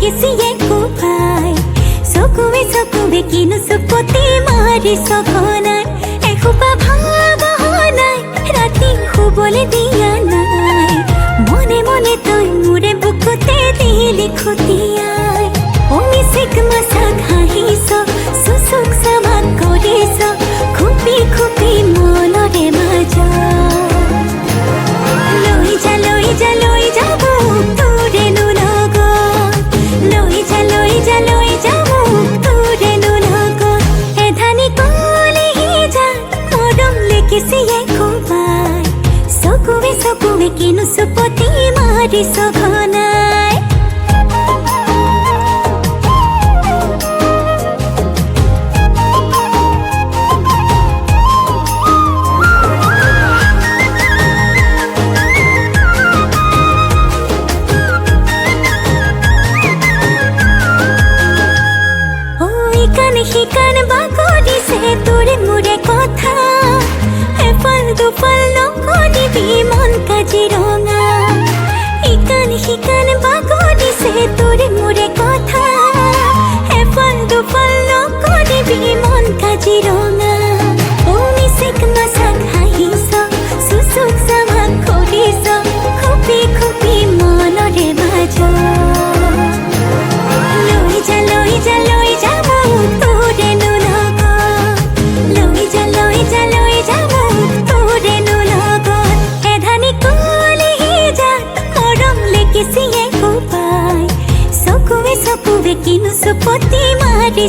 লেগেছিয়ে কোপাই চকুৱে কিনো চুপতি মাৰি সঘনাই এসোপা ভাবনাই ৰাতি শুবলৈ দিয়া নাই মনে মনে তই মোৰে বুকুতে দিলি খুটিয়াই মিচিক মাছাক হাঁহিছ চুচুক চামাক কৰিছ খুপি খুপি মনৰে মাজত লৈ যা মোক তোৰেনো লগত লৈ যা মোক তোৰেনো লগত এধানি কলিহি যা মৰম লেগিছিয়ে কোবাই চকুৱে কিনো চুপতি মাৰি সঘনাই শিকান বাকৰিছে তোৰে মোৰে কথা এফাল দুফাল নকৰিবি মন কাজিৰঙা শিকান বাকৰিছে তোৰে মোৰে কথা এফাল দুফাল নকৰিবি মন কাজিৰঙা মিচিক মাছাক হাঁহিছ চুচুক চামাক কৰিছ খুপি খুপি মনৰে মাজত লৈ যা মোক তোৰেনো লগত লৈ যা মোক তোৰেনো লগত এধানি কলিহি যা মৰম লেগিছিয়ে কোবাই চকুৱে কিনো চুপতি মাৰি